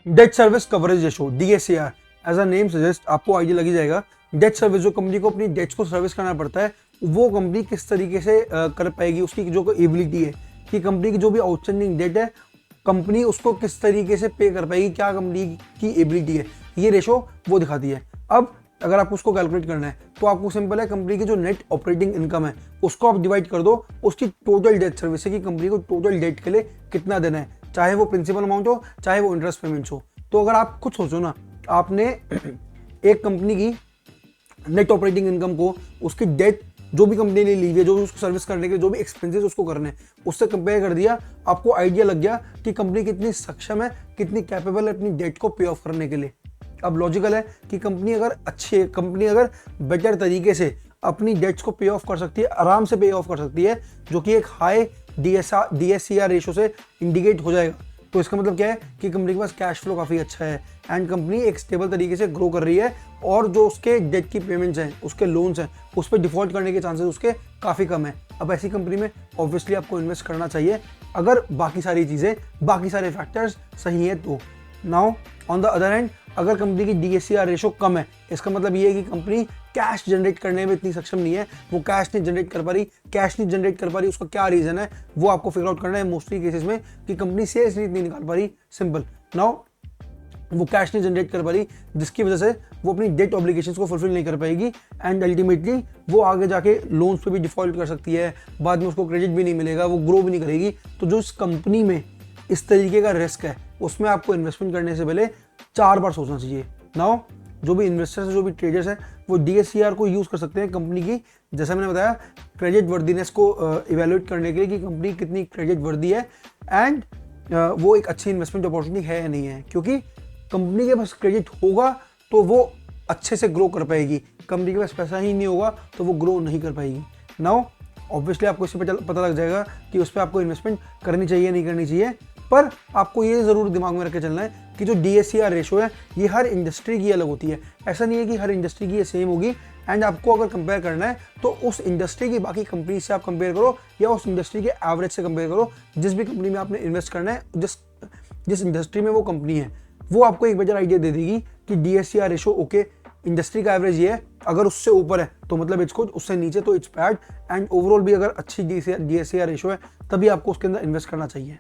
Date service coverage ratio DSCR, as a name suggest आपको idea लगी जाएगा। Debt service, जो कंपनी को अपनी डेट्स को सर्विस करना पड़ता है, वो कंपनी किस तरीके से कर पाएगी, उसकी जो एबिलिटी है कि कंपनी की जो भी आउटस्टैंडिंग डेट है कंपनी उसको किस तरीके से पे कर पाएगी, क्या कंपनी की एबिलिटी है, ये रेशो वो दिखाती है। अब अगर आपको उसको कैलकुलेट करना है तो आपको सिंपल है, कंपनी की जो नेट ऑपरेटिंग इनकम है उसको आप डिवाइड कर दो उसकी टोटल डेट सर्विस है कि कंपनी को टोटल डेट के लिए कितना देना है, चाहे वो प्रिंसिपल अमाउंट हो चाहे वो इंटरेस्ट पेमेंट्स हो। तो अगर आप खुद सोचो ना, आपने एक कंपनी की नेट ऑपरेटिंग इनकम को उसकी डेट जो भी कंपनी ने ली है, जो भी उसको सर्विस करने के जो भी एक्सपेंसेस उसको करने हैं, उससे कंपेयर कर दिया, आपको आइडिया लग गया कि कंपनी कितनी सक्षम है, कितनी कैपेबल है अपनी डेट को पे ऑफ करने के लिए। अब लॉजिकल है कि कंपनी अगर बेटर तरीके से अपनी डेट्स को पे ऑफ कर सकती है, आराम से पे ऑफ कर सकती है, जो कि एक हाई DSCR रेशो से इंडिकेट हो जाएगा, तो इसका मतलब क्या है कि कंपनी के पास कैश फ्लो काफ़ी अच्छा है एंड कंपनी एक स्टेबल तरीके से ग्रो कर रही है, और जो उसके डेट की पेमेंट्स हैं, उसके लोन्स हैं, उस पर डिफॉल्ट करने के चांसेस उसके काफ़ी कम है। अब ऐसी कंपनी में ऑब्वियसली आपको इन्वेस्ट करना चाहिए अगर बाकी सारी चीज़ें, बाकी सारे फैक्टर्स सही है तो। Now on the other hand, अगर कंपनी की DSCR रेशो कम है, इसका मतलब ये है कि कंपनी कैश जनरेट करने में इतनी सक्षम नहीं है, वो कैश नहीं जनरेट कर पा रही, उसका क्या रीज़न है वो आपको फिगर आउट करना है मोस्टली केसेस में, कि कंपनी सेल्स नहीं निकाल पा रही, सिंपल। नाउ वो कैश नहीं जनरेट कर पा रही, जिसकी वजह से वो अपनी डेट ऑब्लिगेशंस को फुलफिल नहीं कर पाएगी एंड अल्टीमेटली वो आगे जाके लोन्स पे भी डिफॉल्ट कर सकती है, बाद में उसको क्रेडिट भी नहीं मिलेगा, वो ग्रो भी नहीं करेगी। तो जो इस कंपनी में इस तरीके का रिस्क है, उसमें आपको इन्वेस्टमेंट करने से पहले 4 बार सोचना चाहिए। नाउ जो भी इन्वेस्टर्स, जो भी ट्रेडर्स हैं, वो DSCR को यूज़ कर सकते हैं कंपनी की, जैसा मैंने बताया, क्रेडिट वर्दीनेस को इवेल्युएट करने के लिए कि कंपनी कितनी क्रेडिट वर्दी है एंड वो एक अच्छी इन्वेस्टमेंट अपॉर्चुनिटी है या नहीं है, क्योंकि कंपनी के पास क्रेडिट होगा तो वो अच्छे से ग्रो कर पाएगी, कंपनी के पास पैसा ही नहीं होगा तो वो ग्रो नहीं कर पाएगी। नाउ ऑब्वियसली आपको इससे पता लग जाएगा कि उस पर आपको इन्वेस्टमेंट करनी चाहिए नहीं करनी चाहिए, पर आपको ये ज़रूर दिमाग में रख के चलना है कि जो DSCR रेशो है ये हर इंडस्ट्री की अलग होती है। ऐसा नहीं है कि हर इंडस्ट्री की ये सेम होगी, एंड आपको अगर कंपेयर करना है तो उस इंडस्ट्री की बाकी कंपनी से आप कंपेयर करो या उस इंडस्ट्री के एवरेज से कंपेयर करो। जिस भी कंपनी में आपने इन्वेस्ट करना है, जिस इंडस्ट्री में वो कंपनी है, वो आपको एक बेटर आइडिया दे देगी कि DSCR रेशो ओके, इंडस्ट्री का एवरेज ये है, अगर उससे ऊपर है तो मतलब इट्स गुड, उससे नीचे तो इट्स बैड, एंड ओवरऑल भी अगर अच्छी DSCR रेशो है तभी आपको उसके अंदर इन्वेस्ट करना चाहिए।